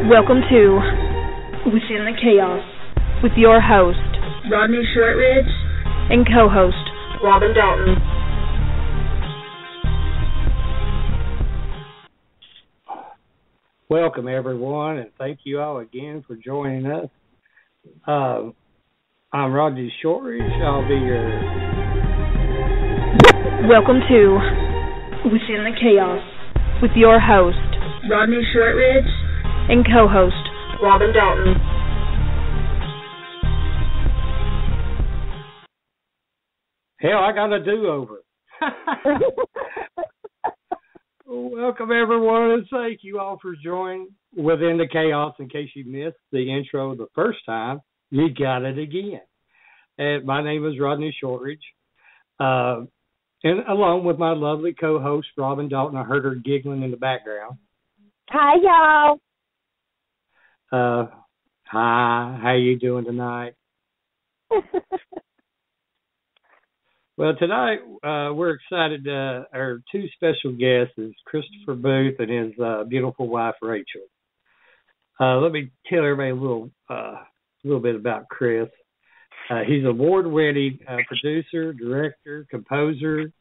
Welcome to Within the Chaos with your host, Rodney Shortridge, and co-host, Robin Dalton. Welcome, everyone, and thank you all again for joining us. I'm Rodney Shortridge. I'll be your... Welcome to Within the Chaos with your host, Rodney Shortridge, and co-host, Robin Dalton. Hell, I got a do-over. Welcome, everyone, and thank you all for joining Within the Chaos. In case you missed the intro the first time, you got it again. And my name is Rodney Shortridge, and along with my lovely co-host, Robin Dalton. I heard her giggling in the background. Hi, y'all. Hi, how you doing tonight? Well, tonight we're excited. Our two special guests is Christopher Booth and his beautiful wife, Rachel. Let me tell everybody a little bit about Chris. He's an award-winning producer, director, composer,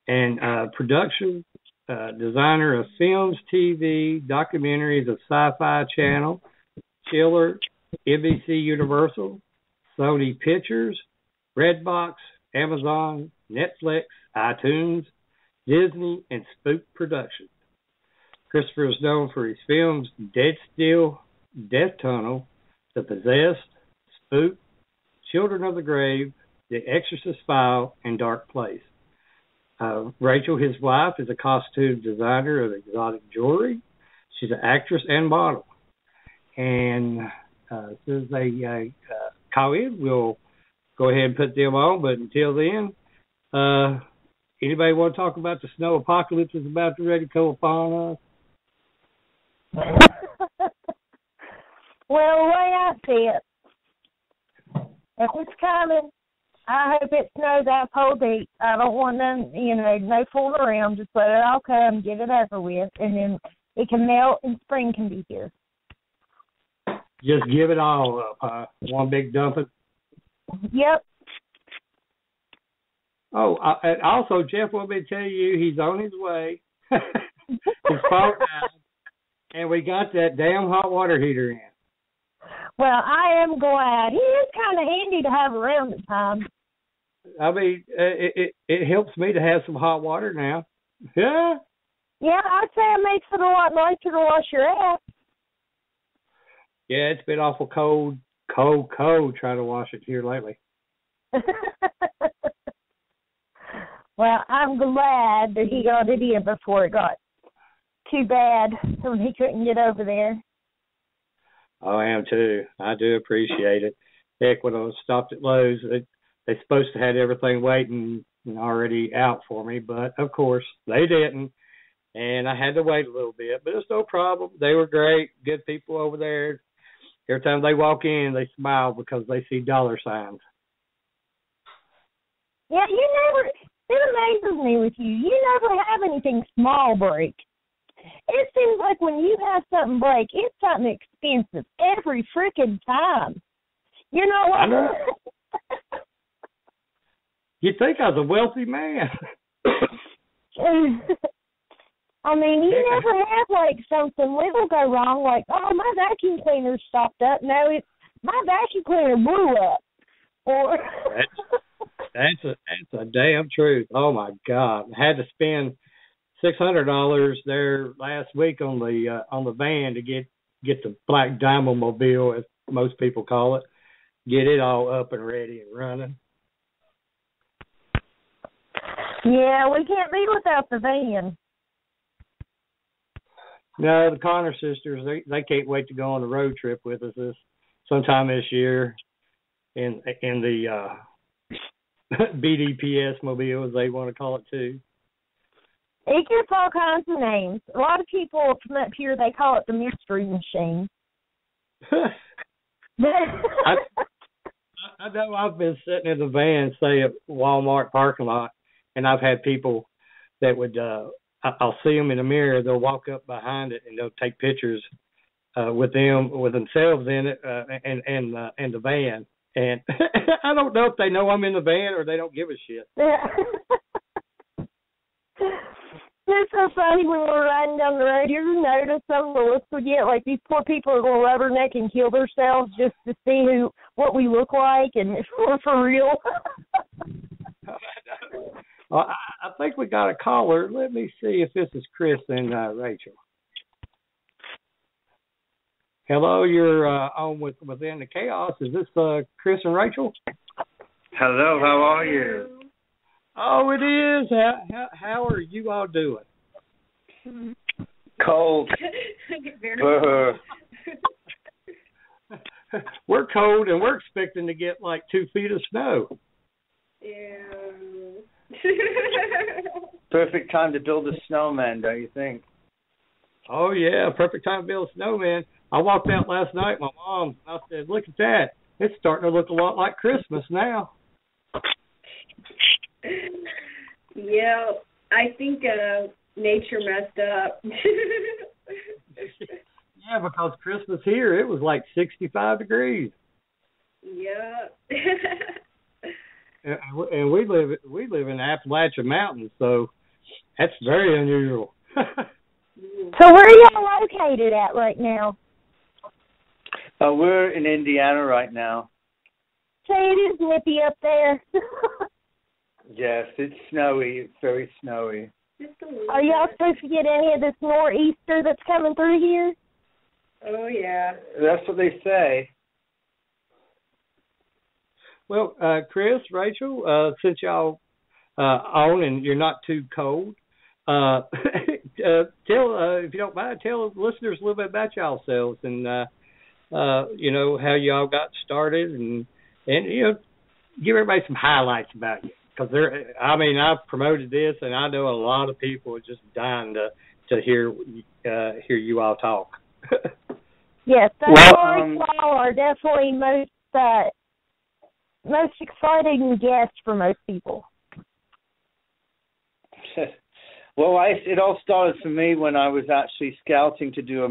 and production designer of films, TV, documentaries of Sci-Fi Channel, Chiller, NBC Universal, Sony Pictures, Redbox, Amazon, Netflix, iTunes, Disney, and Spook Productions. Christopher is known for his films Dead Still, Death Tunnel, The Possessed, Spook, Children of the Grave, The Exorcist File, and Dark Place. Rachel, his wife, is a costume designer of exotic jewelry. She's an actress and model. And as soon as they call in, we'll go ahead and put them on. But until then, anybody want to talk about the snow apocalypse that's about to ready to come upon us? Well, the way I see it, if it's coming, I hope it snows out whole deep. I don't want none, no fooling around. Just let it all come, get it over with, and then it can melt and spring can be here. Just give it all up, one big dumping. Yep. Oh, and also, Jeff, want me to tell you, he's on his way. His phone died, and we got that damn hot water heater in. Well, I am glad. He is kind of handy to have around at times. I mean, it helps me to have some hot water now. Yeah. Yeah, I'd say it makes it a lot nicer to wash your ass. Yeah, it's been awful cold trying to wash it here lately. Well, I'm glad that he got it in before it got too bad when he couldn't get over there. Oh, I am too. I do appreciate it. Heck, when I was stopped at Lowe's, they're supposed to have everything waiting and already out for me, but of course they didn't, and I had to wait a little bit. But it's no problem. They were great, good people over there. Every time they walk in, they smile because they see dollar signs. Yeah, it amazes me with you. You never have anything small break. It seems like when you have something break, it's something expensive every freaking time. You know what? I know. You'd think I was a wealthy man. I mean, you never have, something little go wrong, oh, my vacuum cleaner stopped up. No, my vacuum cleaner blew up. Or that's a damn truth. Oh, my God. I had to spend $600 there last week on the van to get the Black Diamond Mobile, as most people call it, get it all up and ready and running. Yeah, we can't be without the van. No, the Connor sisters, they can't wait to go on the road trip with us sometime this year in the BDPS mobile, as they want to call it too. It gets all kinds of names. A lot of people from up here, they call it the mystery machine. I know I've been sitting in the van, say, at Walmart parking lot, and I've had people that would I'll see them in the mirror. They'll walk up behind it and they'll take pictures with themselves in it, and the van. And I don't know if they know I'm in the van or they don't give a shit. It's so funny when we're riding down the road. You ever notice some of the looks we get? Like, these poor people are going to rubberneck and kill themselves just to see what we look like, and if we're for real. Well, I think we got a caller. Let me see if this is Chris and Rachel. Hello, you're on Within the Chaos. Is this Chris and Rachel? Hello, how are you? Oh, it is. How are you all doing? Cold. We're cold, and we're expecting to get like 2 feet of snow. Yeah. Perfect time to build a snowman, don't you think? Oh, yeah, perfect time to build a snowman. I walked out last night, my mom, I said, look at that. It's starting to look a lot like Christmas now. Yeah, I think nature messed up. Yeah, because Christmas here, it was like 65 degrees. Yeah. And we live in the Appalachian Mountains, so that's very unusual. So where are y'all located at right now? We're in Indiana right now. So it is nippy up there. Yes, it's snowy. It's very snowy. Are y'all supposed to get any of this nor'easter that's coming through here? Oh, yeah. That's what they say. Well, Chris, Rachel, since y'all on and you're not too cold, tell, if you don't mind, tell listeners a little bit about yourselves and, you know, how y'all got started and you know, give everybody some highlights about you. Because I've promoted this, and I know a lot of people are just dying to hear you all talk. Yes, those stories are definitely most exciting guests for most people. Well, it all started for me when I was actually scouting to do a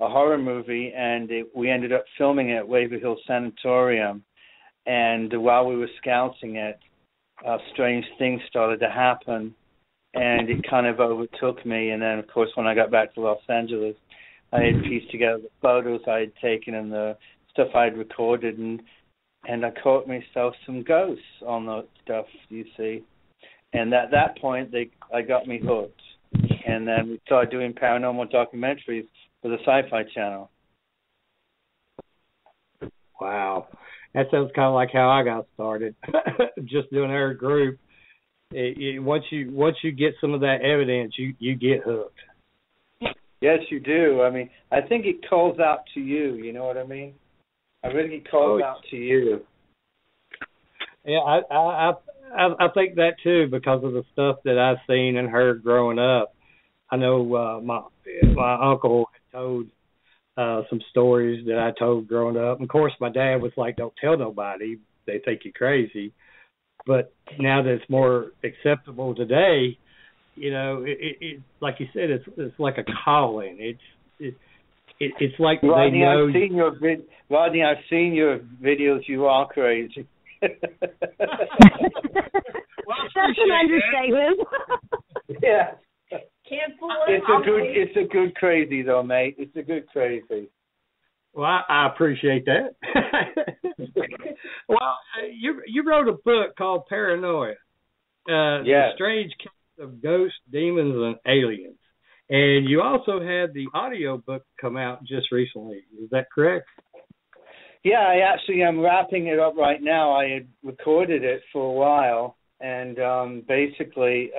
horror movie, and we ended up filming it at Waverly Hills Sanatorium. And while we were scouting it, strange things started to happen, and it kind of overtook me. And then, of course, when I got back to Los Angeles, I had pieced together the photos I had taken and the stuff I had recorded, and I caught myself some ghosts on the stuff, you see. And at that point, I got me hooked. And then we started doing paranormal documentaries for the Sci-Fi Channel. Wow. That sounds kind of like how I got started, just doing our group. Once you get some of that evidence, you get hooked. Yes, you do. I mean, I think it calls out to you. You know what I mean? I really calls out to you. Yeah, I think that too because of the stuff that I've seen and heard growing up. I know my uncle had told some stories that I told growing up. And of course, my dad was like, "Don't tell nobody; they think you're crazy." But now that it's more acceptable today, you know, it like you said, it's like a calling. It's like Rodney, they know. Rodney, I've seen your videos. You are crazy. That's an understatement. Yeah. Can't fool it. It's a good crazy though, mate. It's a good crazy. Well, I appreciate that. Well, you wrote a book called Paranoia, The Strange Case of Ghosts, Demons, and Aliens. And you also had the audio book come out just recently. Is that correct? Yeah, I'm wrapping it up right now. I had recorded it for a while, and basically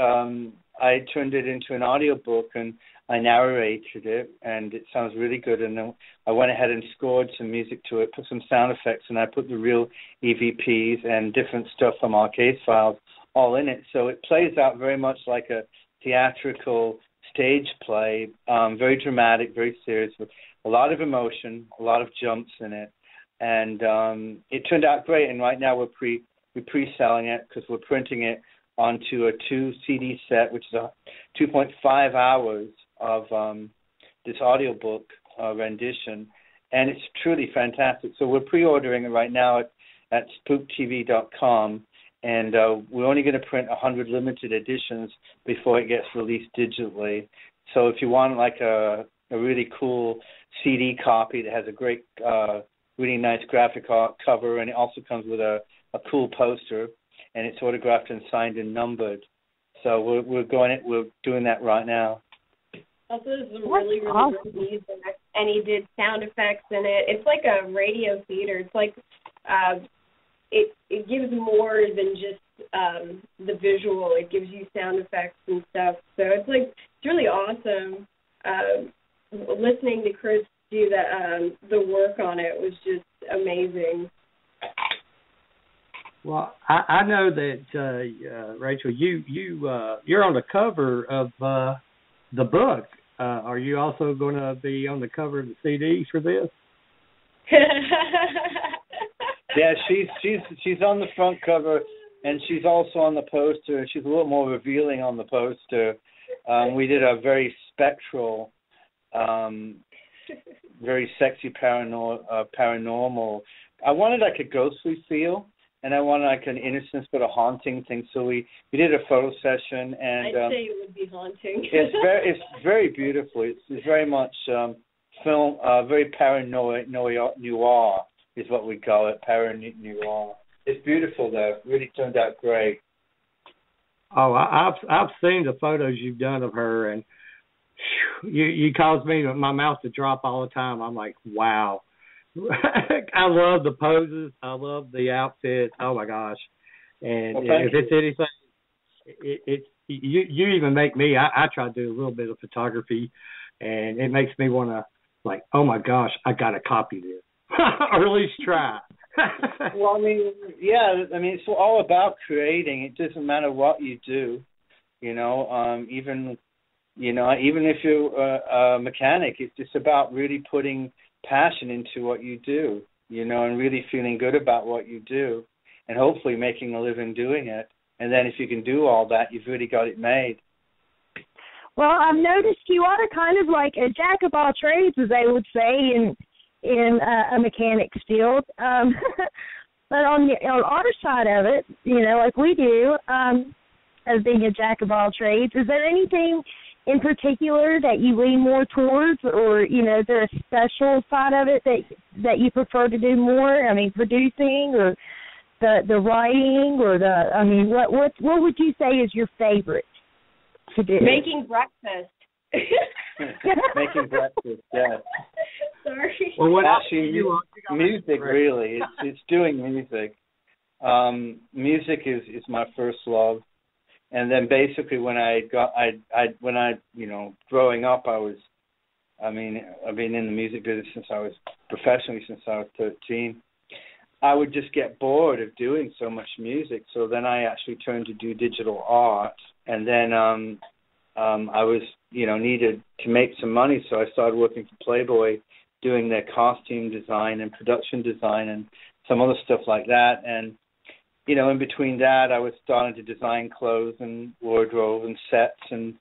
I turned it into an audio book, and I narrated it, and it sounds really good. And then I went ahead and scored some music to it, put some sound effects, and I put the real EVPs and different stuff from our case files all in it. So it plays out very much like a theatrical stage play, very dramatic, very serious, with a lot of emotion, a lot of jumps in it. And it turned out great. And right now we're pre-selling it because we're printing it onto a 2 CD set, which is 2.5 hours of this audio book rendition, and it's truly fantastic. So we're pre-ordering it right now at spooktv.com, and we're only going to print 100 limited editions before it gets released digitally. So if you want like a really cool CD copy that has a great, really nice graphic art cover, and it also comes with a cool poster, and it's autographed and signed and numbered. So we're doing that right now. Also, there's some really good music, and he did sound effects in it. It's like a radio theater. It's like it gives more than just the visual. It gives you sound effects and stuff. So it's really awesome. Listening to Chris do the work on it was just amazing. Well, I know that Rachel, you're on the cover of the book. Are you also going to be on the cover of the CD for this? Yeah, she's on the front cover, and she's also on the poster, and she's a little more revealing on the poster. We did a very spectral, very sexy paranormal. I wanted like a ghostly feel, and I wanted like an innocence but a haunting thing. So we did a photo session, and I'd say it would be haunting. it's very beautiful. It's very much film, very paranoid noir is what we call it, paranoid noir. It's beautiful though. It really turned out great. Oh, I've seen the photos you've done of her, and you cause my mouth to drop all the time. I'm like, wow. I love the poses. I love the outfits. Oh my gosh! And if it's anything, it's you even make me. I try to do a little bit of photography, and it makes me want to like, oh my gosh, I got to copy this, or at least try. Well, I mean, it's all about creating. It doesn't matter what you do, even if you're a mechanic, it's just about really putting passion into what you do, and really feeling good about what you do, and hopefully making a living doing it. And then if you can do all that, you've really got it made. Well, I've noticed you are kind of like a jack of all trades, as they would say in a mechanic's field. But on our side of it, like we do, as being a jack of all trades, is there anything in particular that you lean more towards, or is there a special side of it that you prefer to do more? I mean, producing or the writing, or what would you say is your favorite to do? Making breakfast. Making breakfast, yeah. Sorry. Well, what actually music really? It's doing music. Music is my first love. And then basically when growing up, I've been in the music business since I was 13. I would just get bored of doing so much music. So then I actually turned to do digital art. And then I was, needed to make some money. So I started working for Playboy, doing their costume design and production design and some other stuff like that. And in between that, I was starting to design clothes and wardrobe and sets and,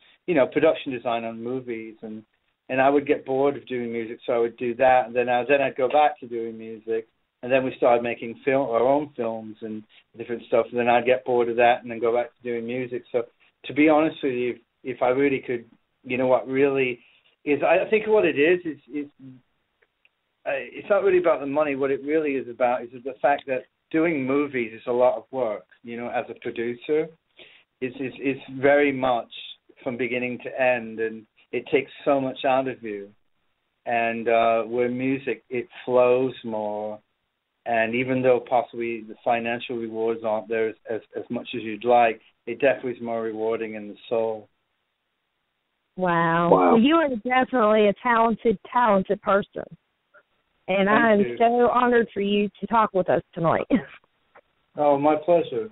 production design on movies. And I would get bored of doing music, so I would do that. And then I'd go back to doing music. And then we started making our own films and different stuff. And then I'd get bored of that and then go back to doing music. So to be honest with you, if I really could, what really is, I think what it is it's not really about the money. What it really is about is the fact that doing movies is a lot of work, as a producer. It's very much from beginning to end, and it takes so much out of you. And where music, it flows more. And even though possibly the financial rewards aren't there as much as you'd like, it definitely is more rewarding in the soul. Wow. Well, you are definitely a talented person. And I am so honored for you to talk with us tonight. Oh, my pleasure.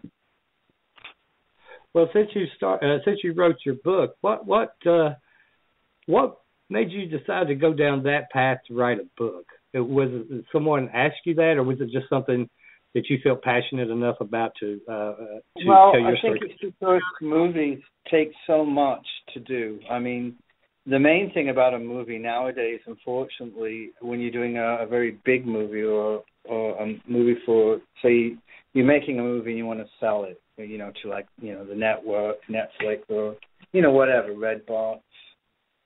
Well, since you wrote your book, what made you decide to go down that path to write a book? Was it someone asked you that, or was it just something that you felt passionate enough about to tell your story? I think it's because movies take so much to do. I mean, the main thing about a movie nowadays, unfortunately, when you're doing a very big movie or a movie for, say, you're making a movie and you want to sell it, to like, the network, Netflix, or, whatever, Redbox,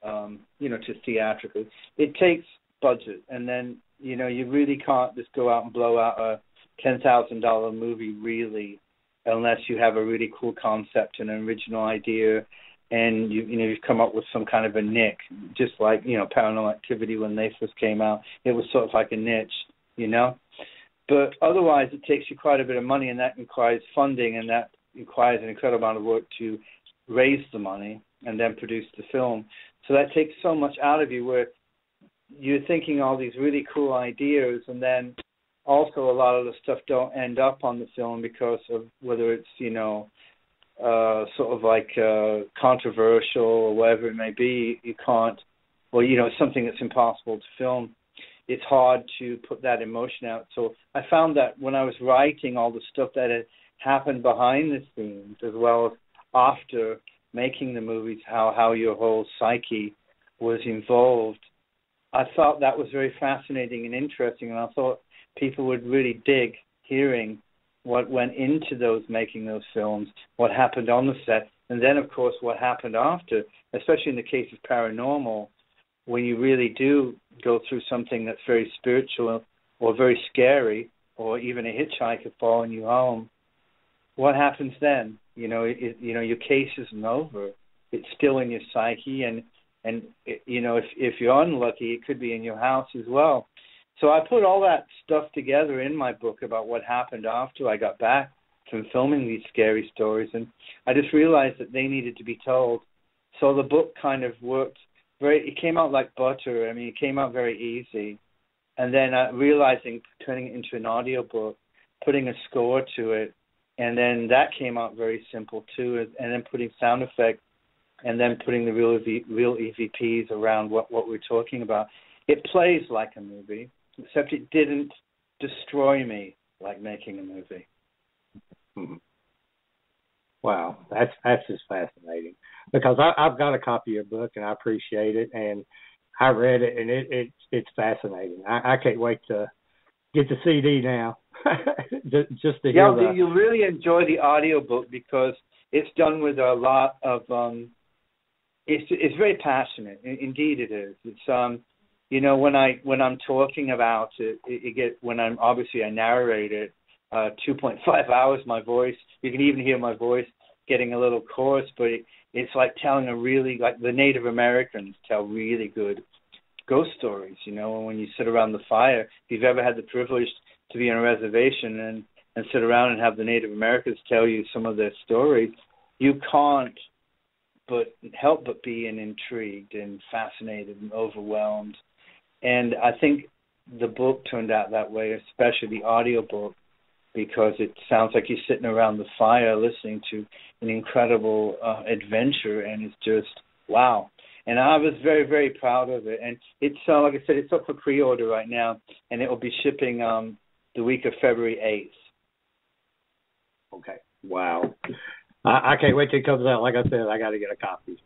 to theatrical. It takes budget, and then, you really can't just go out and blow out a $10,000 movie, really, unless you have a really cool concept and an original idea, and you've come up with some kind of a niche, just like, Paranormal Activity when they first came out. It was sort of like a niche, But otherwise, it takes you quite a bit of money, and that requires funding, and that requires an incredible amount of work to raise the money and then produce the film. So that takes so much out of you, where you're thinking all these really cool ideas, and then also a lot of the stuff don't end up on the film because of whether it's, sort of like controversial or whatever it may be. You can't, or, something that's impossible to film. It's hard to put that emotion out. So I found that when I was writing all the stuff that had happened behind the scenes, as well as after making the movies, how your whole psyche was involved, I thought that was very fascinating and interesting, and I thought people would really dig hearing what went into making those films, what happened on the set, and then, of course, what happened after, especially in the case of paranormal, when you really do go through something that's very spiritual or very scary, or even a hitchhiker following you home. What happens then? Your case isn't over. It's still in your psyche, and if you're unlucky, it could be in your house as well. So I put all that stuff together in my book about what happened after I got back from filming these scary stories, and I just realized that they needed to be told. So the book kind of worked it came out like butter. I mean, it came out very easy. And then realizing, turning it into an audiobook, putting a score to it, and then that came out very simple too, and then putting sound effects, and then putting the real EVPs around what we're talking about. It plays like a movie, except it didn't destroy me like making a movie. Mm-hmm. Wow, that's just fascinating, because I've got a copy of the book and I appreciate it, and I read it, and it's fascinating. I can't wait to get the CD now, just to hear that. Yeah, you'll really enjoy the audiobook because it's done with a lot of it's very passionate. Indeed, it is. It's when I'm talking about it, when I'm obviously I narrate it. 2.5 hours, my voice. You can even hear my voice getting a little coarse, but it's like telling like the Native Americans tell really good ghost stories, when you sit around the fire. If you've ever had the privilege to be on a reservation and sit around and have the Native Americans tell you some of their stories, you can't help but be intrigued and fascinated and overwhelmed. And I think the book turned out that way, especially the audiobook, because it sounds like you're sitting around the fire listening to an incredible adventure, and it's just, wow. And I was very, very proud of it. And it's, like I said, it's up for pre-order right now, and it will be shipping the week of February 8th. Okay. Wow. I can't wait till it comes out. Like I said, I got to get a copy.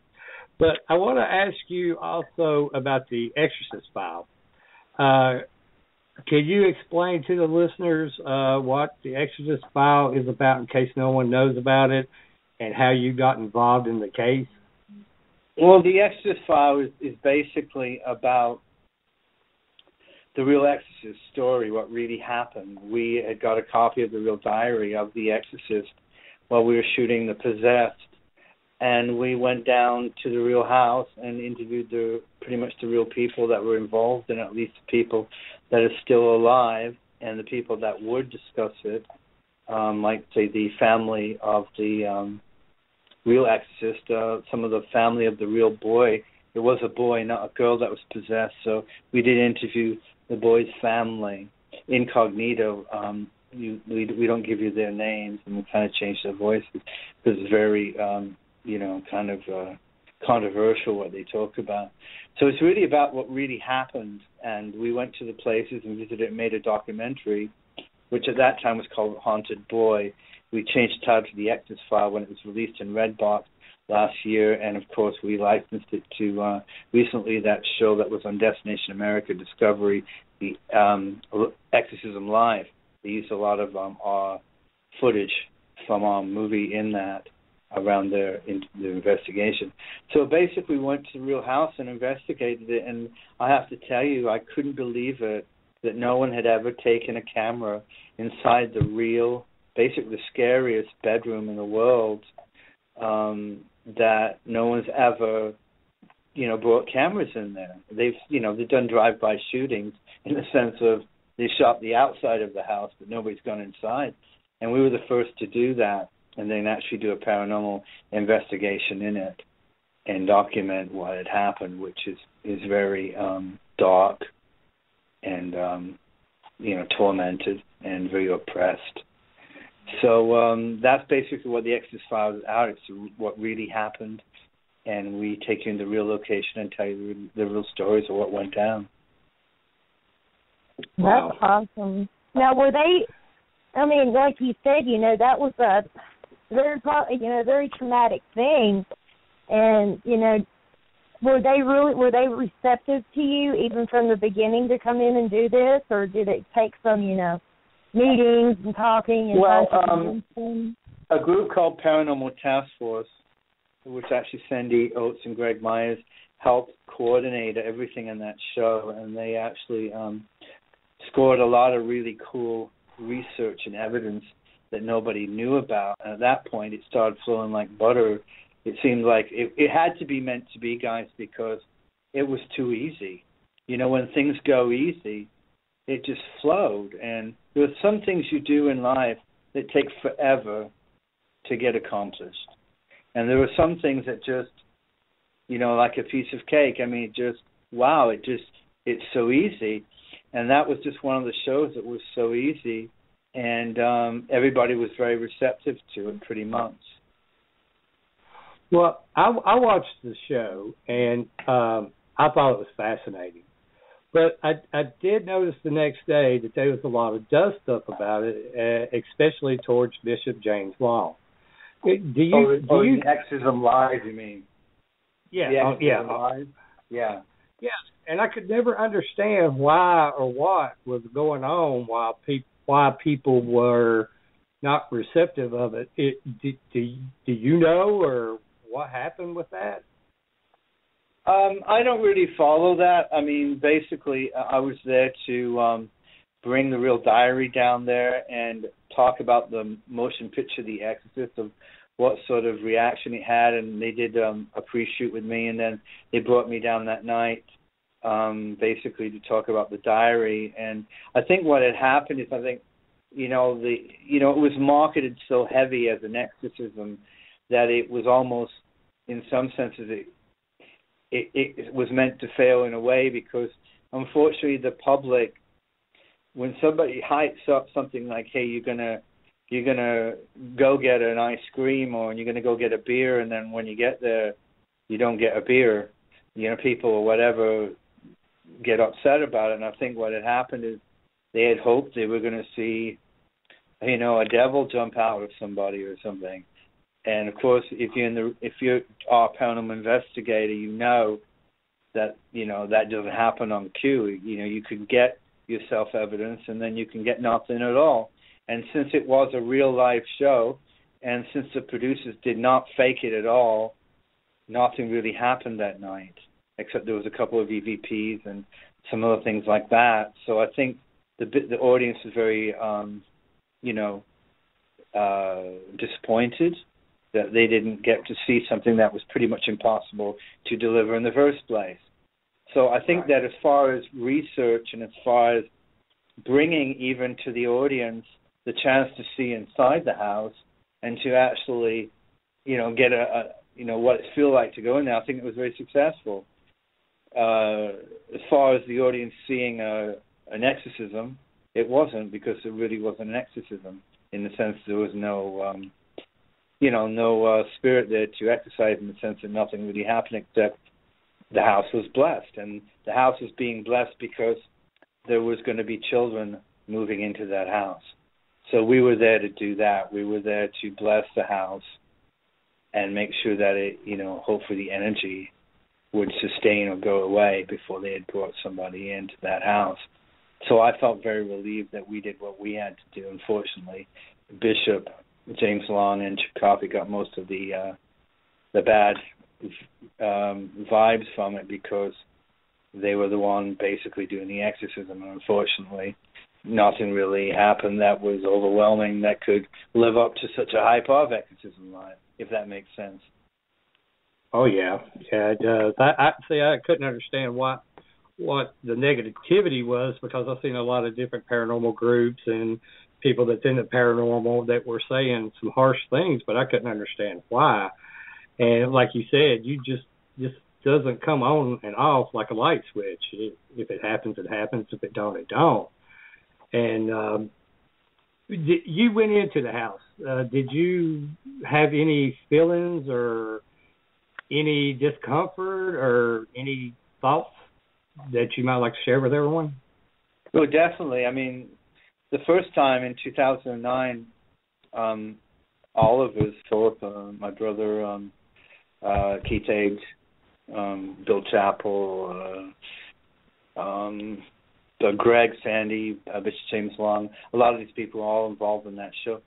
But I want to ask you also about the Exorcist File. Can you explain to the listeners what the Exorcist File is about, in case no one knows about it, and how you got involved in the case? Well, the Exorcist File is basically about the real Exorcist story, what really happened. We had got a copy of the real diary of the Exorcist while we were shooting The Possessed, and we went down to the real house and interviewed pretty much the real people that were involved, and at least the people that are still alive, and the people that would discuss it, like, say, the family of the real exorcist, some of the family of the real boy. It was a boy, not a girl, that was possessed, so we did interview the boy's family incognito. We don't give you their names, and we kind of change their voices because it's very, kind of controversial what they talk about. So it's really about what really happened, and we went to the places and visited and made a documentary, which at that time was called Haunted Boy. We changed the title to The Exorcist File when it was released in Redbox. last year, and of course we licensed it to recently that show that was on Destination America Discovery, the Exorcism Live. They used a lot of our footage from our movie in that around the investigation. So basically we went to the real house and investigated it, and I have to tell you, I couldn't believe it that no one had ever taken a camera inside the real, basically the scariest bedroom in the world, that no one's ever, brought cameras in there. They've done drive-by shootings in the sense of they shot the outside of the house, but nobody's gone inside. And we were the first to do that, and then actually do a paranormal investigation in it and document what had happened, which is very dark and tormented and very oppressed. So that's basically what the Exorcist File is out. It's what really happened, and we take you in the real location and tell you the real stories of what went down. That's awesome. Now, were they? I mean, like you said, that was a very traumatic thing, and were they receptive to you even from the beginning to come in and do this, or did it take some meetings and talking and a group called Paranormal Task Force, which actually Sandy Oates and Greg Myers helped coordinate everything in that show, and they actually scored a lot of really cool research and evidence that nobody knew about. And at that point, it started flowing like butter. It seemed like it had to be meant to be, guys, because it was too easy. When things go easy, it just flowed. And there are some things you do in life that take forever to get accomplished. And there are some things that just, like a piece of cake. I mean, it's so easy. And that was just one of the shows that was so easy. And everybody was very receptive to it pretty much. Well, I watched the show, and I thought it was fascinating. But I did notice the next day that there was a lot of dust up about it, especially towards Bishop James Long. The Exorcism Live, you mean? Yeah. Live? Yeah. Yes, and I could never understand why or what was going on why people were not receptive of it. Do you know, or what happened with that? I don't really follow that. I mean, basically, I was there to bring the real diary down there and talk about the motion picture, The Exorcist, of what sort of reaction it had, and they did a pre-shoot with me, and then they brought me down that night basically to talk about the diary. And I think what had happened is, it was marketed so heavy as an exorcism that it was almost, in some senses, it was meant to fail in a way, because unfortunately the public, when somebody hypes up something like, hey, you're gonna go get an ice cream, or you're gonna go get a beer, and then when you get there you don't get a beer, people or whatever get upset about it. And I think what had happened is they had hoped they were going to see, a devil jump out of somebody or something. And of course, if you're a paranormal investigator, that that doesn't happen on cue. You can get yourself evidence, and then you can get nothing at all. And since it was a real life show, and since the producers did not fake it at all, nothing really happened that night, except there was a couple of EVPs and some other things like that. So I think the audience was very, disappointed that they didn't get to see something that was pretty much impossible to deliver in the first place. So I think that as far as research and as far as bringing even to the audience the chance to see inside the house and to actually, get what it feels like to go in there, I think it was very successful. As far as the audience seeing an exorcism, it wasn't, because it really wasn't an exorcism, in the sense there was no, no spirit there to exorcise, in the sense that nothing really happened except the house was blessed. And the house was being blessed because there was going to be children moving into that house. So we were there to do that. We were there to bless the house and make sure that it, hopefully the energy would sustain or go away before they had brought somebody into that house. So I felt very relieved that we did what we had to do. Unfortunately, Bishop James Long and Chip Coffey got most of the bad vibes from it because they were the one basically doing the exorcism. And unfortunately, nothing really happened that was overwhelming that could live up to such a high par of exorcism live, if that makes sense. Oh yeah, it does. I couldn't understand what the negativity was, because I've seen a lot of different paranormal groups and people that's in the paranormal that were saying some harsh things, but I couldn't understand why. And like you said, you just doesn't come on and off like a light switch. If it happens, it happens. If it don't, it don't. And you went into the house. Did you have any feelings or any discomfort or any thoughts that you might like to share with everyone? Well, definitely. I mean, the first time in 2009, all of us, Philip, my brother, Keith Aid, Bill Chappell, Greg, Sandy, Bishop James Long, a lot of these people were all involved in that show.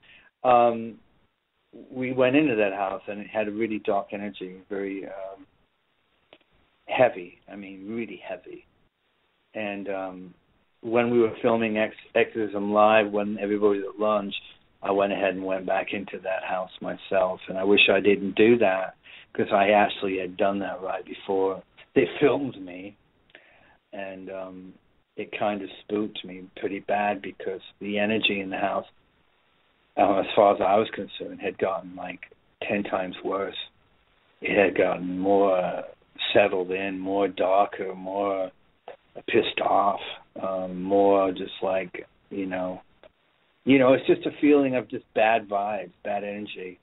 We went into that house, and it had a really dark energy, very heavy. I mean, really heavy. And when we were filming Exorcism Live, when everybody was at lunch, I went ahead and went back into that house myself. And I wish I didn't do that, because I actually had done that right before they filmed me. And it kind of spooked me pretty bad, because the energy in the house, as far as I was concerned, had gotten like 10 times worse. It had gotten more settled in, more darker, more pissed off, more just like, it's just a feeling of just bad vibes, bad energy.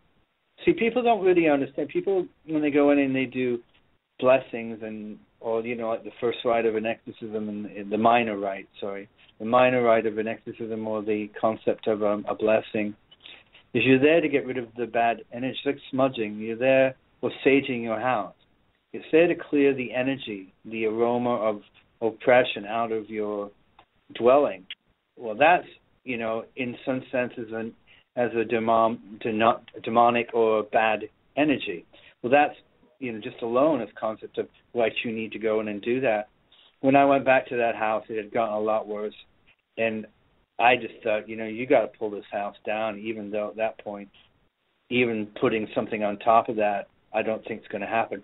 See, people don't really understand. People, when they go in and they do blessings or like the first rite of an exorcism, and the minor rite of an exorcism, or the concept of a blessing, is you're there to get rid of the bad energy. It's like smudging. You're there, or saging your house. It's there to clear the energy, the aroma of oppression out of your dwelling. Well, that's, in some senses as a demonic or bad energy. Well, that's, just alone as concept of why you need to go in and do that. When I went back to that house, it had gotten a lot worse. And I just thought, you got to pull this house down, even though at that point, even putting something on top of that, I don't think it's going to happen.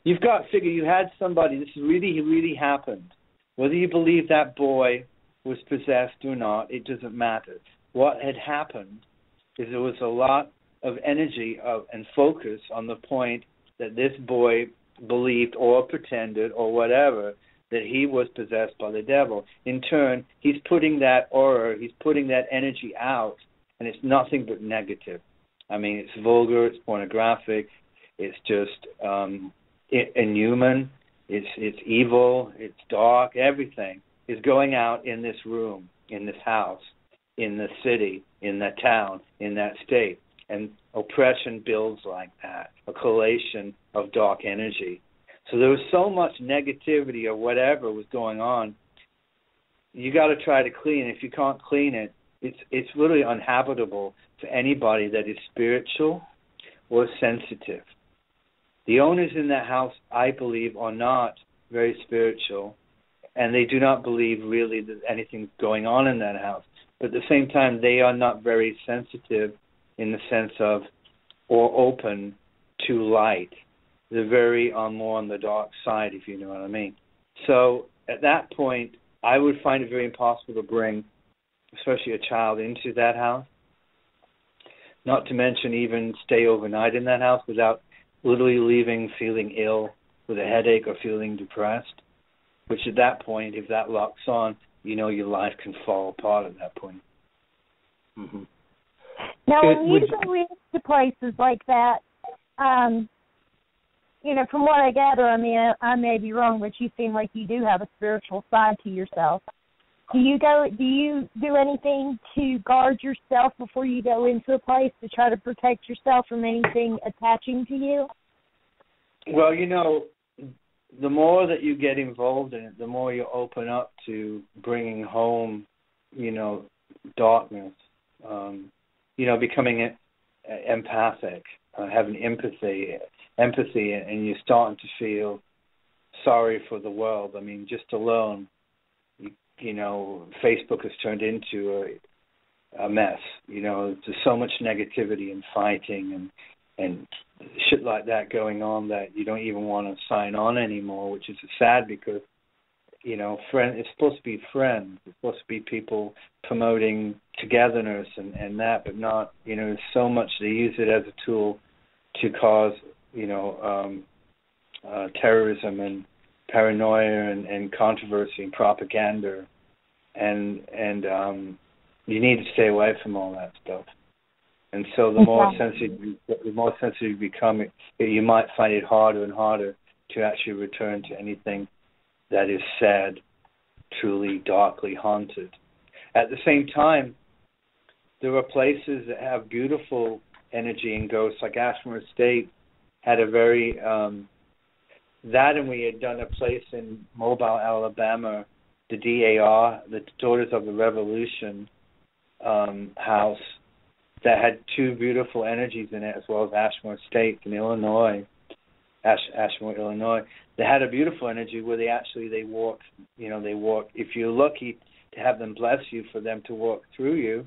You've got to figure you had somebody, this really, really happened. Whether you believe that boy was possessed or not, it doesn't matter. What had happened is there was a lot of energy and focus on the point that this boy believed or pretended or whatever that he was possessed by the devil. In turn, he's putting that aura, he's putting that energy out, and it's nothing but negative. I mean, it's vulgar, it's pornographic, it's just inhuman, it's evil, it's dark. Everything is going out in this room, in this house, in the city, in that town, in that state. And oppression builds like that, a collation of dark energy. So there was so much negativity or whatever was going on. You got to try to clean it. If you can't clean it, it's really uninhabitable for anybody that is spiritual or sensitive. The owners in that house, I believe, are not very spiritual, and they do not believe really that anything's going on in that house. But at the same time, they are not very sensitive in the sense of, or open to light. They're very more on the dark side, if you know what I mean. So at that point, I would find it very impossible to bring, especially a child, into that house. Not to mention even stay overnight in that house without literally leaving feeling ill with a headache or feeling depressed, which at that point, if that locks on, your life can fall apart at that point. Mm-hmm. Now, when you go into places like that, from what I gather, I mean, I may be wrong, but you seem like you do have a spiritual side to yourself. Do you do anything to guard yourself before you go into a place to try to protect yourself from anything attaching to you? Well, the more that you get involved in it, the more you open up to bringing home, darkness, becoming empathic, having empathy, and you're starting to feel sorry for the world. I mean, just alone, Facebook has turned into a mess. There's so much negativity and fighting and shit like that going on that you don't even want to sign on anymore, which is sad because, it's supposed to be friends. It's supposed to be people promoting togetherness and that, but not, there's so much. They use it as a tool to cause, terrorism and paranoia and controversy and propaganda. And you need to stay away from all that stuff. And so the more sensitive you become, you might find it harder and harder to actually return to anything that is sad, truly darkly haunted. At the same time, there are places that have beautiful energy and ghosts, like Ashmore Estate had a very, that, and we had done a place in Mobile, Alabama, the DAR, the Daughters of the Revolution house, that had two beautiful energies in it, as well as Ashmore Estate in Illinois, Ashmore, Illinois. They had a beautiful energy where they walk, if you're lucky to have them bless you, for them to walk through you,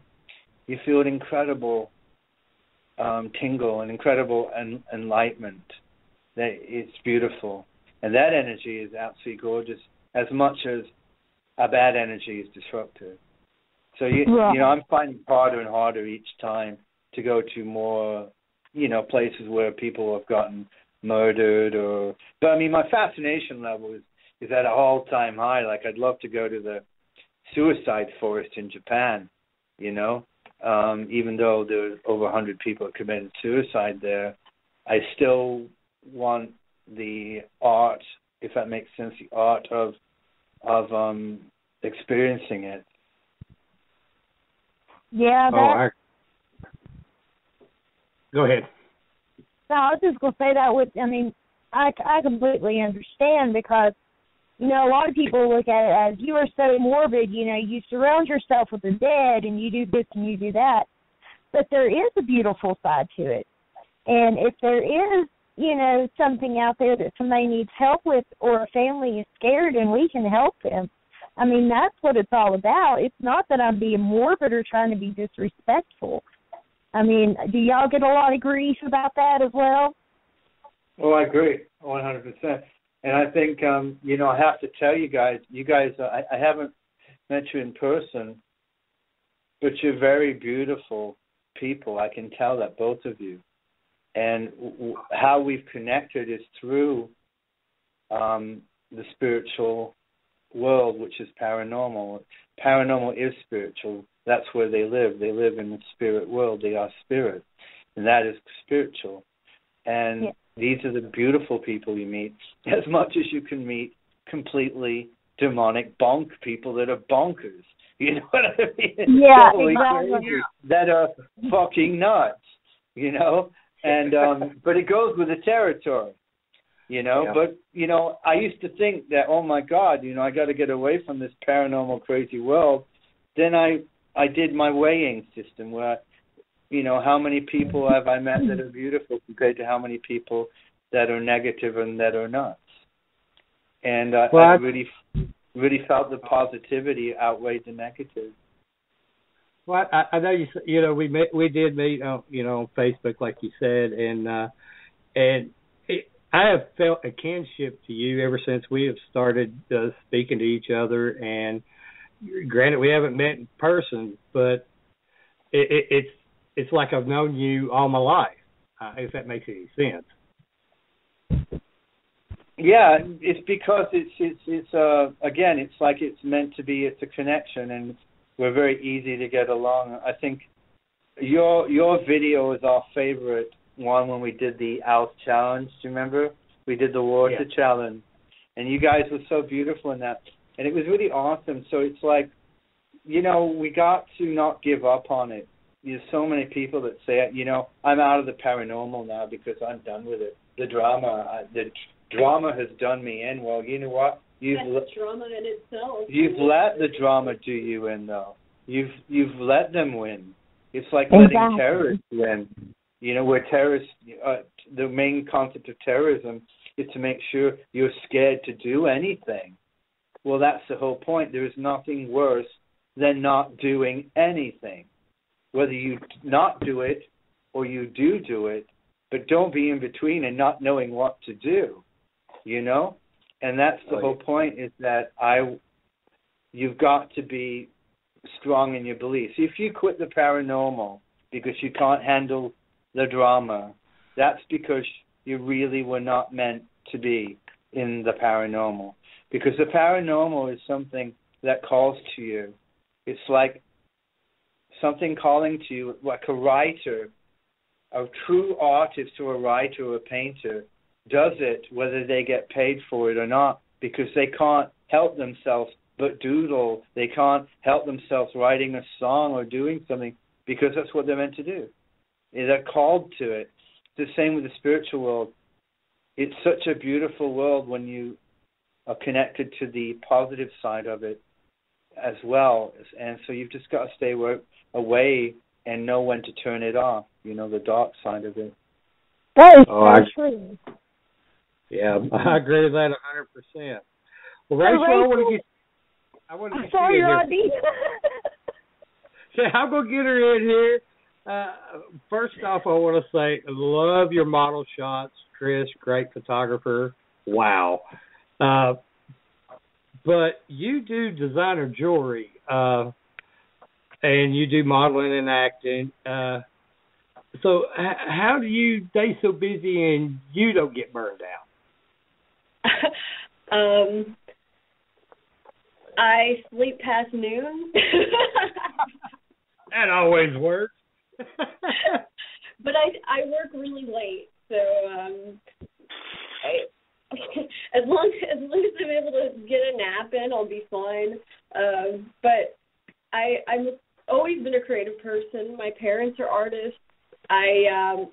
you feel an incredible tingle, an incredible enlightenment. It's beautiful. And that energy is absolutely gorgeous, as much as a bad energy is disruptive. So, I'm finding harder and harder each time to go to more, places where people have gotten murdered but I mean, my fascination level is at an all-time high. Like, I'd love to go to the suicide forest in Japan, even though there's over 100 people that committed suicide there. I still want the art, if that makes sense, the art of experiencing it. Yeah. Go ahead. No, I was just going to say that I completely understand, because, a lot of people look at it as, you are so morbid, you surround yourself with the dead and you do this and you do that. But there is a beautiful side to it. And if there is, something out there that somebody needs help with, or a family is scared and we can help them, I mean, that's what it's all about. It's not that I'm being morbid or trying to be disrespectful. I mean, do y'all get a lot of grief about that as well? Oh, I agree, 100%. And I think, I have to tell you guys, I haven't met you in person, but you're very beautiful people. I can tell that, both of you. And how we've connected is through the spiritual world, which is paranormal. Paranormal is spiritual. That's where they live. They live in the spirit world. They are spirit, and that is spiritual. And these are the beautiful people you meet, as much as you can meet completely demonic bonk people that are bonkers. You know what I mean? Yeah, totally exactly. Crazy, that are fucking nuts. And but it goes with the territory. But I used to think that, oh my God, I got to get away from this paranormal crazy world. Then I did my weighing system where, how many people have I met that are beautiful compared to how many people that are negative and that are nuts. And I really felt the positivity outweighed the negative. Well, I know we did meet on Facebook, like you said, and I have felt a kinship to you ever since we have started speaking to each other. And granted, we haven't met in person, but it's like I've known you all my life, if that makes any sense. Yeah, it's because it's again, it's like it's meant to be. It's a connection, and we're very easy to get along. I think your video is our favorite one when we did the Owl Challenge. Do you remember? We did the Water Challenge, and you guys were so beautiful in that, and it was really awesome. So it's like we got to not give up on it. There's so many people that say, I'm out of the paranormal now because I'm done with it. The drama has done me in. Well, you know what? That's drama in itself. You've let the drama do you in, though. You've let them win. It's like letting terrorists win. Where terrorists, the main concept of terrorism is to make sure you're scared to do anything. Well, that's the whole point. There is nothing worse than not doing anything. Whether you not do it or you do it, but don't be in between and not knowing what to do, And that's the whole point, is that you've got to be strong in your beliefs. If you quit the paranormal because you can't handle the drama, that's because you really were not meant to be in the paranormal. Because the paranormal is something that calls to you. It's like something calling to you, like a writer, a true artist or a writer or a painter does it whether they get paid for it or not, because they can't help themselves but doodle. They can't help themselves writing a song or doing something, because that's what they're meant to do. They're called to it. It's the same with the spiritual world. It's such a beautiful world when you are connected to the positive side of it as well. And so you've just got to stay away and know when to turn it off, the dark side of it. That is true. Yeah, I agree with that 100%. Well, Rachel, I want to get you in here. So I'm going to get her in here. First off, I want to say, love your model shots, Chris, great photographer. Wow. But you do designer jewelry, and you do modeling and acting. So how do you stay so busy and you don't get burned out? I sleep past noon. That always works. But I work really late, so as long as I'm able to get a nap in, I'll be fine. But I'm always been a creative person. My parents are artists. I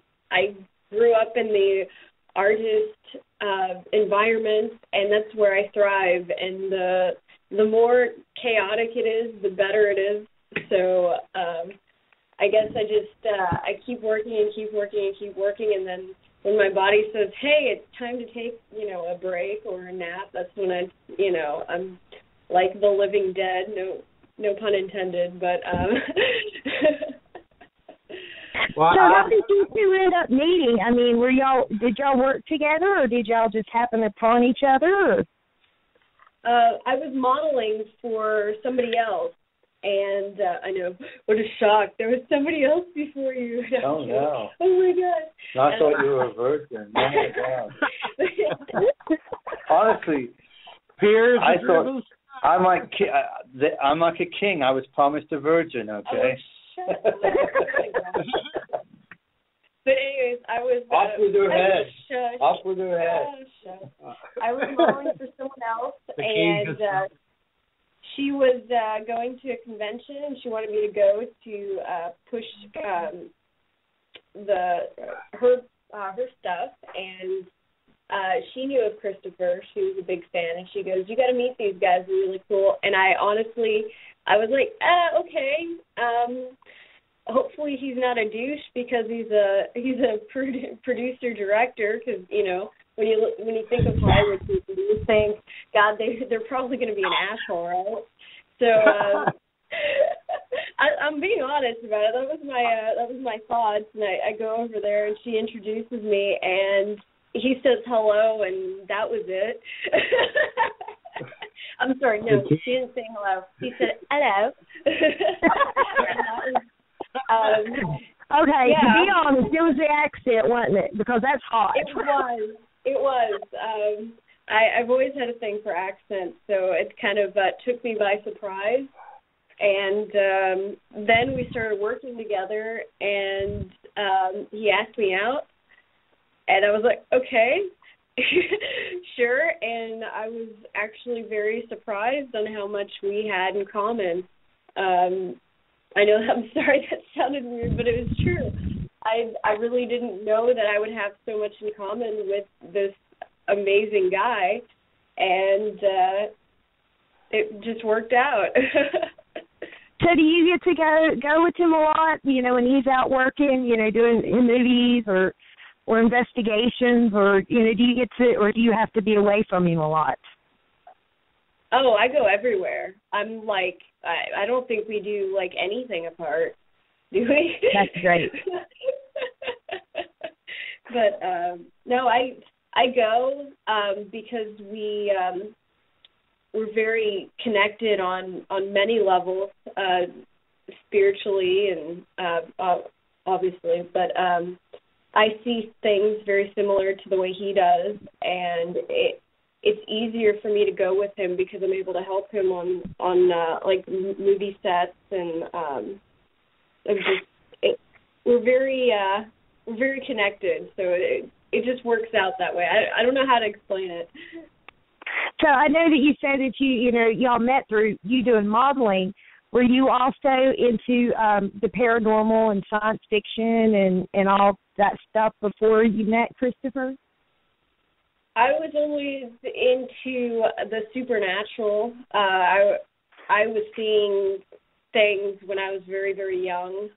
grew up in the artist environment, and that's where I thrive. And the more chaotic it is, the better it is. So I guess I keep working and keep working and keep working, and then when my body says, "Hey, it's time to take a break or a nap," that's when I'm like the living dead. No pun intended, but. Well, so how did you two end up meeting? I mean, did y'all work together, or did y'all just happen upon each other? Or? I was modeling for somebody else, and I know, what a shock. There was somebody else before you. Oh, no. Oh, my God. I thought you were a virgin. Oh, my God. Honestly, Peers, I thought I'm like a king. I was promised a virgin, okay? Oh, shut up. But anyways, I was... Off with her head. Shush. Off with her head. I was modeling for someone else, and she was going to a convention, and she wanted me to go to push her stuff, and she knew of Christopher. She was a big fan, and she goes, "You got to meet these guys. They're really cool." And I was like, okay. Hopefully he's not a douche, because he's a producer director. Because when you think of Hollywood people, you think, God, they're probably going to be an asshole, right? So I'm being honest about it. That was my thoughts, and I go over there, and she introduces me, and he says hello, and that was it. I'm sorry, no, she didn't say hello. He said hello. Okay, yeah. To be honest, it was the accent, wasn't it? Because that's hot. It was. I've always had a thing for accents, so it kind of took me by surprise. And then we started working together, and he asked me out, and I was like, okay, sure. And I was actually very surprised on how much we had in common. I know, I'm sorry that sounded weird, but it was true. I really didn't know that I would have so much in common with this amazing guy, and it just worked out. So do you get to go with him a lot, when he's out working, doing in movies or investigations, or, do you get to, or do you have to be away from him a lot? Oh, I go everywhere. I'm like, I don't think we do, like, anything apart, do we? That's great. But, no, I go because we're very connected on many levels, spiritually and obviously, but I see things very similar to the way he does, and it's easier for me to go with him because I'm able to help him on like movie sets, and we're very connected, so it just works out that way. I don't know how to explain it. So I know that you said that y'all met through you doing modeling. Were you also into the paranormal and science fiction and all that stuff before you met Christopher? I was always into the supernatural. I was seeing things when I was very, very young.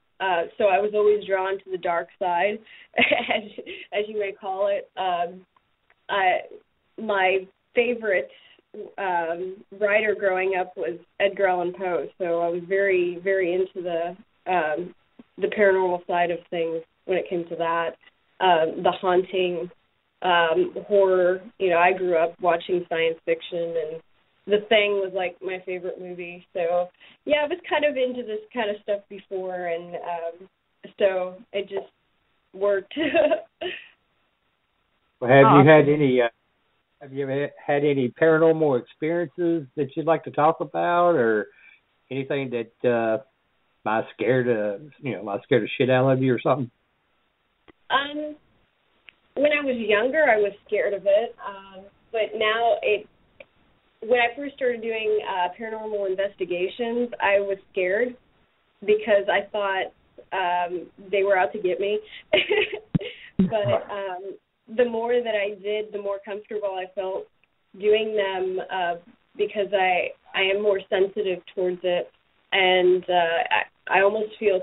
So I was always drawn to the dark side, as you may call it. My favorite writer growing up was Edgar Allan Poe, so I was very, very into the paranormal side of things when it came to that. The haunting, horror. I grew up watching science fiction, and The Thing was like my favorite movie. So yeah, I was kind of into this kind of stuff before, and so it just worked. Well, have you ever had any paranormal experiences that you'd like to talk about, or anything that might scare the shit out of you or something? When I was younger, I was scared of it, but now when I first started doing paranormal investigations, I was scared because I thought they were out to get me. But the more that I did, the more comfortable I felt doing them, because I am more sensitive towards it, and I almost feel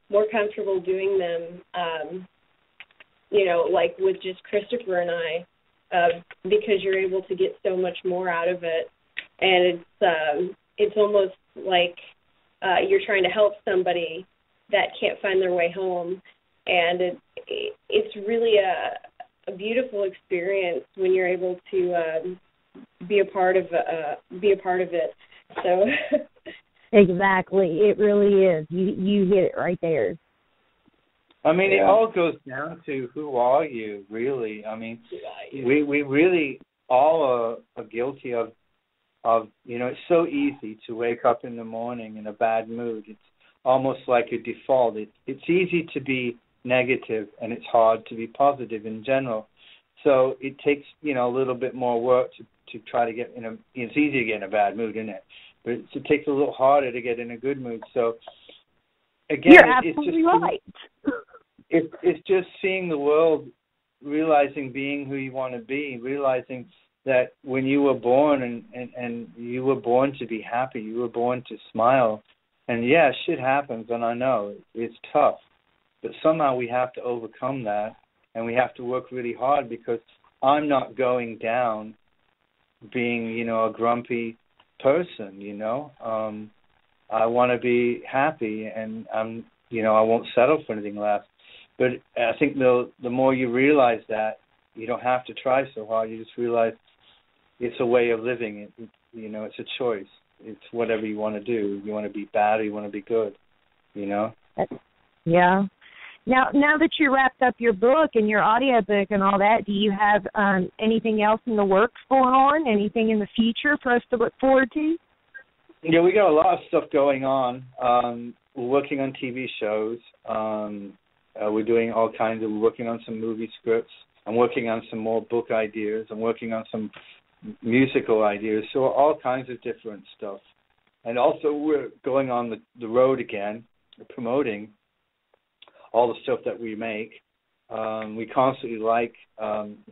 more comfortable doing them, like with just Christopher and I, because you're able to get so much more out of it, and it's almost like you're trying to help somebody that can't find their way home. And it's really a beautiful experience when you're able to be a part of it. So exactly, it really is. You hit it right there. I mean, it all goes down to who are you, really. I mean, we really all are guilty of it's so easy to wake up in the morning in a bad mood. It's almost like a default. It's easy to be negative, and it's hard to be positive in general. So it takes, a little bit more work to try to get it's easy to get in a bad mood, isn't it? But it takes a little harder to get in a good mood. So again, you're absolutely right. It's just seeing the world, realizing being who you want to be, realizing that when you were born and you were born to be happy, you were born to smile. And yeah, shit happens, and I know it's tough. But somehow we have to overcome that, and we have to work really hard, because I'm not going down being, a grumpy person, I want to be happy, and I won't settle for anything less. But I think the more you realize that, you don't have to try so hard. You just realize it's a way of living. It's a choice. It's whatever you want to do. You want to be bad or you want to be good, Yeah. Now that you wrapped up your book and your audiobook and all that, do you have anything else in the works going on? Anything in the future for us to look forward to? Yeah, we got a lot of stuff going on. We're working on TV shows. We're doing all kinds of, working on some movie scripts. I'm working on some more book ideas. I'm working on some musical ideas. So all kinds of different stuff. And also we're going on the road again, promoting all the stuff that we make. We constantly like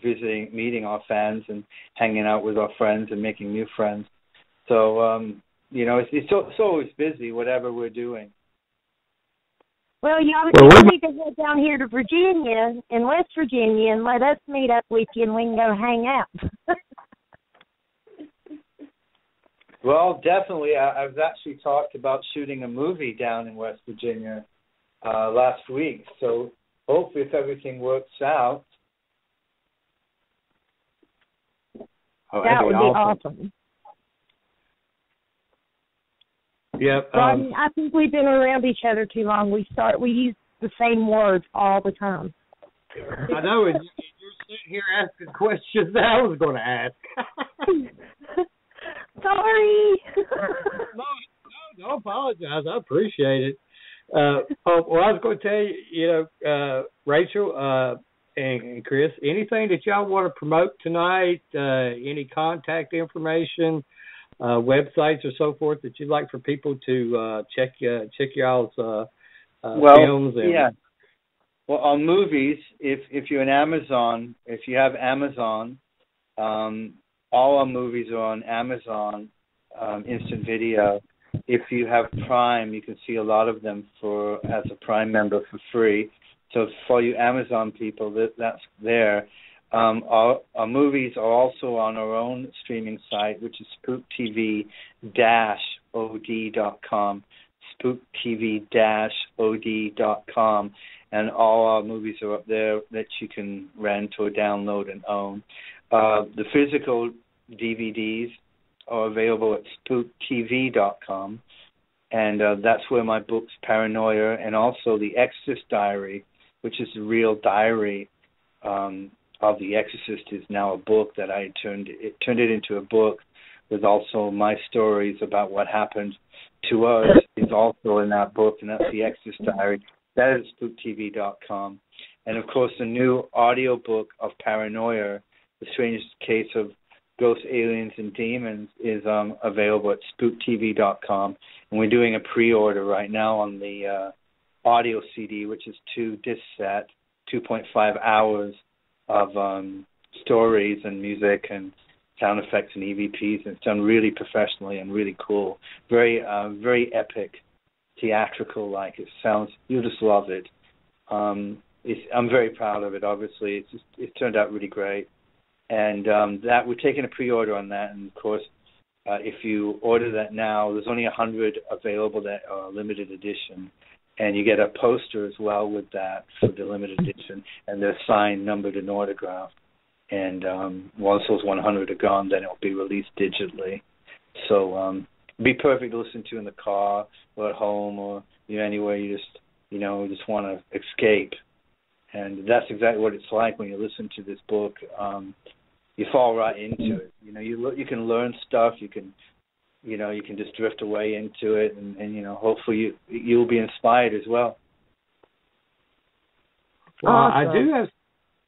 visiting, meeting our fans and hanging out with our friends and making new friends. So, it's always busy, whatever we're doing. Well, you obviously need to head down here to Virginia, in West Virginia, and let us meet up with you, and we can go hang out. Well, definitely. I've actually talked about shooting a movie down in West Virginia last week. So hopefully, if everything works out, that would be awesome. Yep. I think we've been around each other too long. We use the same words all the time. I know, and you're sitting here asking questions that I was going to ask. Sorry. No, don't apologize. I appreciate it. Well, I was going to tell you, Rachel and Chris, anything that y'all want to promote tonight, any contact information, websites or so forth that you'd like for people to check y'all's films? Yeah. Well, on movies, if you're in Amazon, if you have Amazon, all our movies are on Amazon Instant Video. If you have Prime, you can see a lot of them as a Prime member for free. So for you Amazon people, that's there. Our movies are also on our own streaming site, which is spooktv-od.com, spooktv-od.com, and all our movies are up there that you can rent or download and own. The physical DVDs are available at spooktv.com, and that's where my books, Paranoia, and also The Exorcist Diary, which is a real diary of The Exorcist, is now a book that I turned it into a book with also my stories about what happened to us is also in that book, and that's The Exorcist Diary. That is spooktv.com. And, of course, the new audio book of Paranoia, The Strangest Case of Ghosts, Aliens, and Demons, is available at spooktv.com. And we're doing a pre-order right now on the audio CD, which is 2-disc set, 2.5 hours of stories and music and sound effects and EVPs, and it's done really professionally and really cool. Very, very epic, theatrical. Like it sounds, you'll just love it. I'm very proud of it. Obviously, it turned out really great, and that we're taking a pre-order on that. And of course, if you order that now, there's only 100 available that are limited edition. And you get a poster as well with that for the limited edition, and they're signed, numbered, and autographed. And once those 100 are gone, then it'll be released digitally. So be perfect to listen to in the car or at home or anywhere you just want to escape. And that's exactly what it's like when you listen to this book. You fall right into it. You can learn stuff. You can just drift away into it, and hopefully you'll be inspired as well. Well, awesome.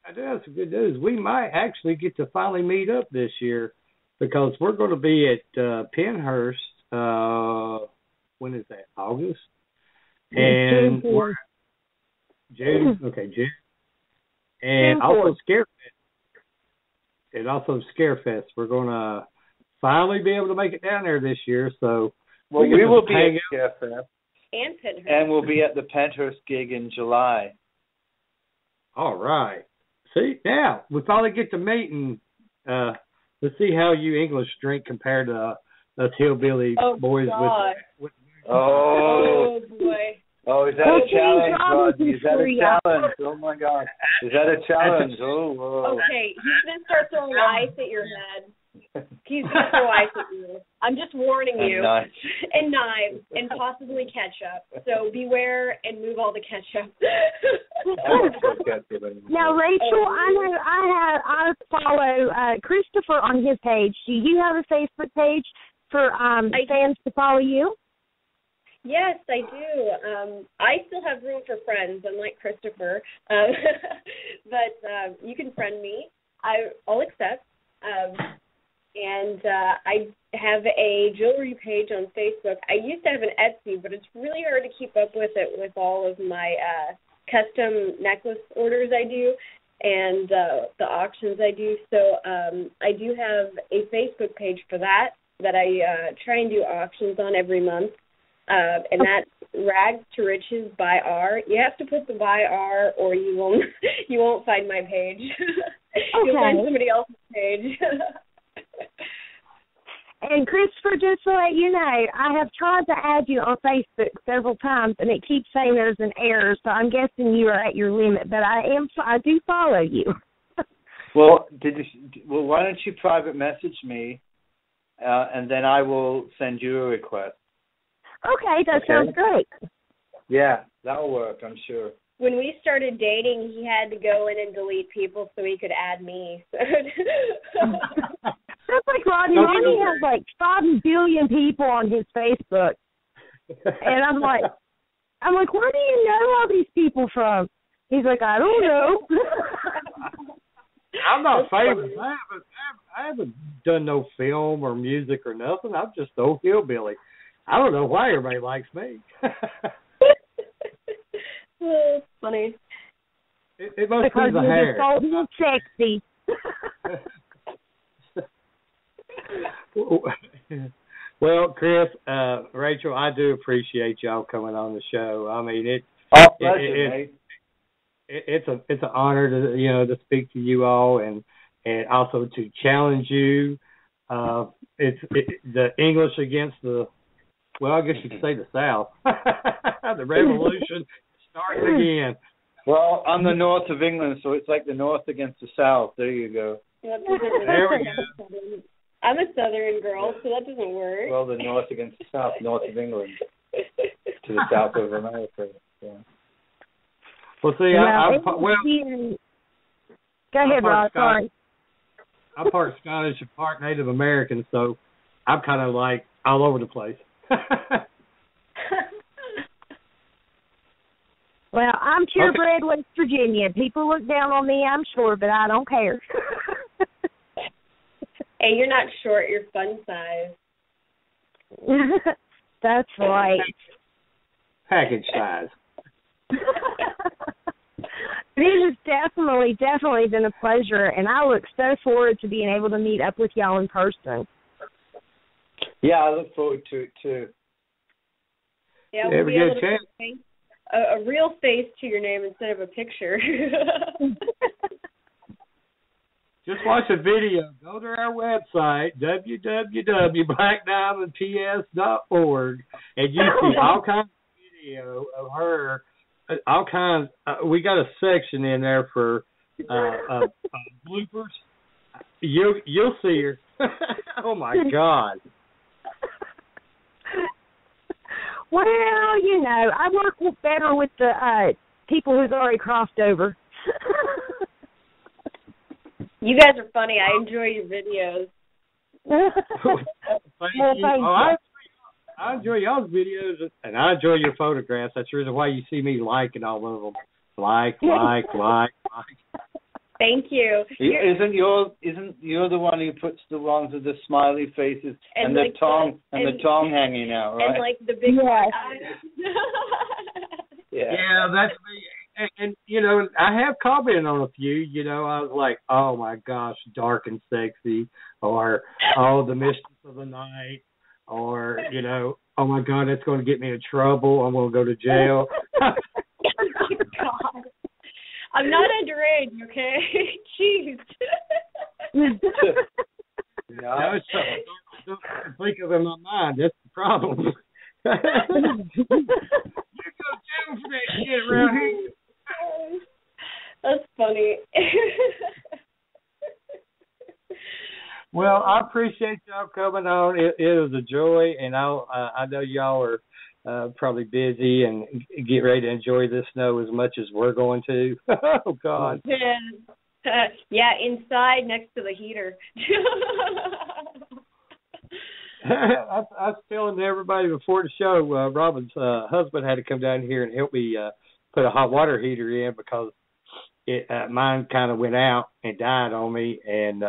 I do have some good news. We might actually get to finally meet up this year because we're going to be at Pennhurst. When is that? August? And we're June. Okay, June. And also Scarefest. And also Scarefest. We're going to finally be able to make it down there this year, so we will be at Scarefest and Pennhurst, and we'll be at the Pennhurst gig in July. All right. See, now we finally get to meet, and let's see how you English drink compared to us hillbilly boys. With oh boy. Oh, is that a challenge, Rodney? Is that a challenge? Oh, my God. Is that a challenge? Oh, whoa. Okay, he's going to start throwing ice at your head. He's going to throw ice at you. I'm just warning you. And knives. And possibly ketchup. So beware and move all the ketchup. Now, Rachel, I know I follow Christopher on his page. Do you have a Facebook page for fans to follow you? Yes, I do. I still have room for friends, unlike Christopher. But you can friend me. I'll accept. And I have a jewelry page on Facebook. I used to have an Etsy, but it's really hard to keep up with it with all of my custom necklace orders I do and the auctions I do. So I do have a Facebook page for that I try and do auctions on every month. And that's Rags to Riches by R. You have to put the by R or you won't find my page. You'll find somebody else's page. And Christopher, just to let you know, I have tried to add you on Facebook several times, and it keeps saying there's an error. So I'm guessing you are at your limit, but I do follow you. Well, why don't you private message me, and then I will send you a request. Okay, that sounds great. Yeah, that'll work, I'm sure. When we started dating, he had to go in and delete people so he could add me. That's like Rodney. Rodney has like 5 billion people on his Facebook. And I'm like, where do you know all these people from? He's like, I don't know. I'm not famous. I haven't done no film or music or nothing. I'm just old hillbilly. I don't know why everybody likes me. It's funny. It must be the hair. Because you're sexy. Well, Chris, Rachel, I do appreciate y'all coming on the show. I mean, it's an honor to speak to you all and also to challenge you. It's the English against the, well, I guess you could say the South. The revolution starts again. Well, I'm the north of England, so it's like the north against the South. There you go. There we go. I'm a Southern girl, so that doesn't work. Well, the north against the South, north of England to the south of America. Yeah. Well, see, go ahead, Rod. Sorry. I'm part Scottish and part Native American, so I'm kind of like all over the place. Well, I'm purebred West Virginia. People look down on me, I'm sure, but I don't care. Hey, you're not short. You're fun size. That's right. Package size. It has definitely been a pleasure, and I look so forward to being able to meet up with y'all in person. Yeah, I look forward to it, too. Yeah, we'll be able to put a real face to your name instead of a picture. Just watch a video. Go to our website, www.blackdiamondps.org, and you see all kinds of video of her. All kinds. We got a section in there for bloopers. You'll see her. Oh my God. Well, I work better with the people who's already crossed over. You guys are funny. I enjoy your videos. Thank you. I enjoy y'all's videos, and I enjoy your photographs. That's the reason why you see me liking all of them. Like. Thank you. Isn't you're the one who puts the ones with the smiley faces and the tongue hanging out, right? And like the big eyes. Yeah, that's me. And I have commented on a few. I was like, oh my gosh, dark and sexy, or the mistress of the night, or oh my God, that's going to get me in trouble. I'm going to go to jail. Oh God. I'm not underage, okay? Jeez. No, don't think of it in my mind. That's the problem. You go to jail for that shit around here. That's funny. Well, I appreciate y'all coming on. It was a joy, and I know y'all are probably busy and get ready to enjoy this snow as much as we're going to. Oh, God. Yeah, inside next to the heater. I was telling everybody before the show, Robin's husband had to come down here and help me put a hot water heater in because mine kind of went out and died on me, and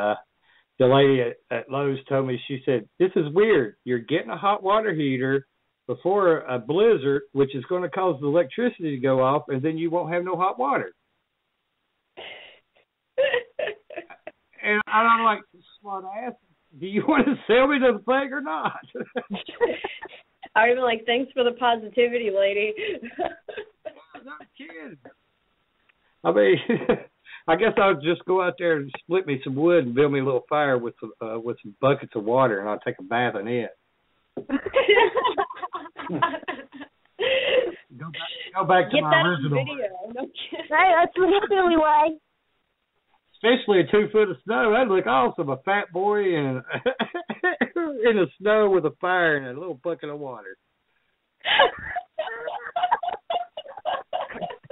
the lady at Lowe's told me, she said, this is weird. You're getting a hot water heater before a blizzard, which is going to cause the electricity to go off, and then you won't have no hot water. And I'm like, smart ass, do you want to sell me the thing or not? I would have been like, thanks for the positivity, lady. No kidding. I mean, I guess I'll just go out there and split me some wood and build me a little fire with some buckets of water, and I'll take a bath in it. Go back to Get my that original. on video. No kidding. Hey, that's the hillbilly way. Especially a 2 foot of snow. That'd look awesome. A fat boy in the snow with a fire and a little bucket of water.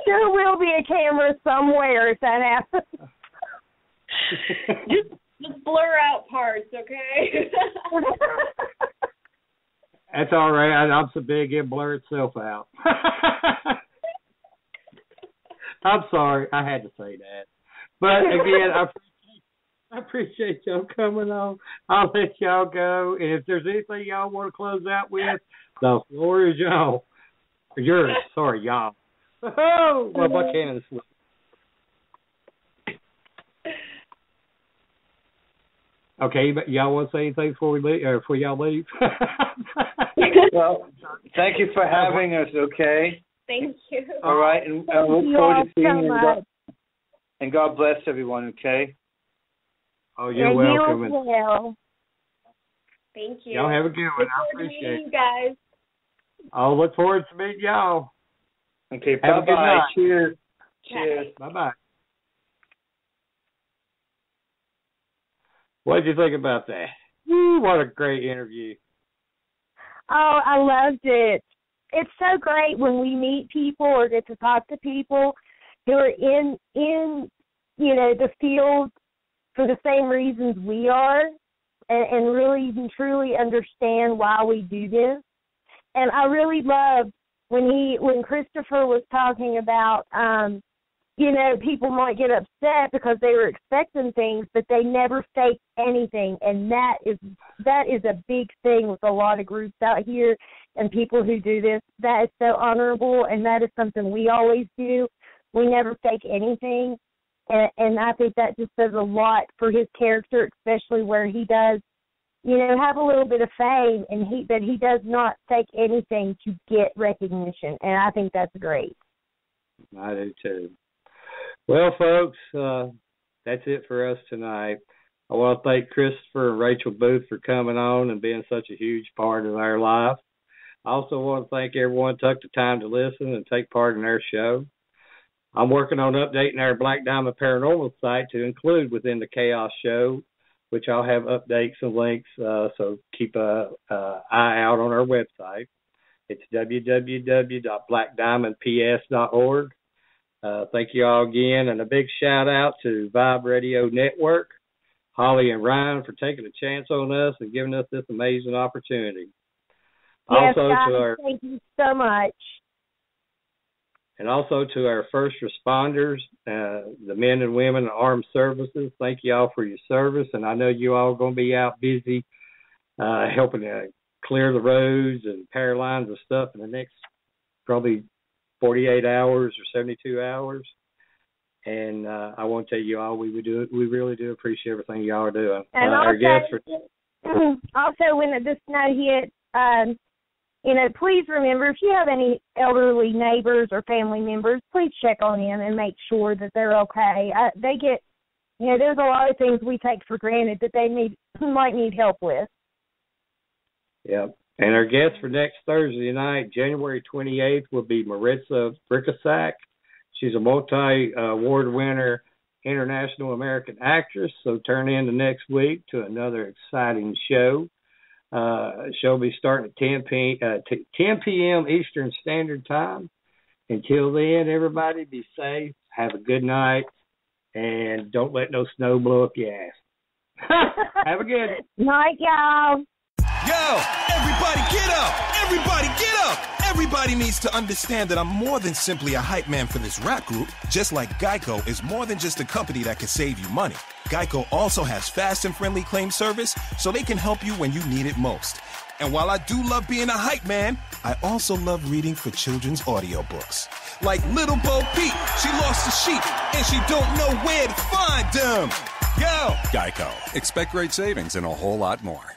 There will be a camera somewhere if that happens. Just blur out parts, okay? That's all right. I'm so big it blur itself out. I'm sorry. I had to say that. But again, I appreciate y'all coming on. I'll let y'all go. And if there's anything y'all want to close out with, the floor is y'all. Yours. Sorry, y'all. Oh, my Buchanan is slipping. Okay, but y'all want to say anything before we leave, or before y'all leave? Well, thank you for having us, okay? Thank you. All right, and I look forward to seeing you. And God bless everyone, okay? Oh, you're welcome. You as well. Thank you. Y'all have a good one. Look I forward to appreciate meeting it. you guys. I'll look forward to meeting y'all. Okay, Have a good bye-bye. night. Cheers. Bye. Cheers. Bye-bye. What did you think about that? Woo, what a great interview. Oh, I loved it. It's so great when we meet people or get to talk to people who are in the field for the same reasons we are, and really and truly understand why we do this. And I really loved when Christopher was talking about people might get upset because they were expecting things, but they never fake anything, and that is a big thing with a lot of groups out here and people who do this. That is so honorable, and that is something we always do. We never fake anything, and I think that just says a lot for his character, especially where he does, have a little bit of fame, and he does not fake anything to get recognition, and I think that's great. I do too. Well, folks, that's it for us tonight. I want to thank Christopher and Rachel Booth for coming on and being such a huge part of our life. I also want to thank everyone who took the time to listen and take part in our show. I'm working on updating our Black Diamond Paranormal site to include within the Chaos Show, which I'll have updates and links, so keep an eye out on our website. It's www.blackdiamondps.org. Thank you all again, and a big shout-out to Vibe Radio Network, Holly and Ryan, for taking a chance on us and giving us this amazing opportunity. Yes, guys, thank you so much. And also to our first responders, the men and women in armed services, thank you all for your service. And I know you all are going to be out busy helping to clear the roads and power lines and stuff in the next probably 48 hours or 72 hours. And I want to tell you all, we really do appreciate everything y'all are doing. And also, when the snow hit, please remember, if you have any elderly neighbors or family members, please check on them and make sure that they're okay. There's a lot of things we take for granted that they might need help with. Yep. And our guest for next Thursday night, January 28th, will be Maritza Brickasack. She's a multi-award winner, international American actress. So turn in the next week to another exciting show. She'll be starting at 10 p.m. Eastern Standard Time. Until then, everybody be safe, have a good night, and don't let no snow blow up your ass. Have a good night, y'all. Yo, everybody. Everybody get up! Everybody get up! Everybody needs to understand that I'm more than simply a hype man for this rap group, just like Geico is more than just a company that can save you money. Geico also has fast and friendly claim service, so they can help you when you need it most. And while I do love being a hype man, I also love reading for children's audiobooks. Like Little Bo Peep, she lost a sheep, and she don't know where to find them. Yo! Geico. Expect great savings and a whole lot more.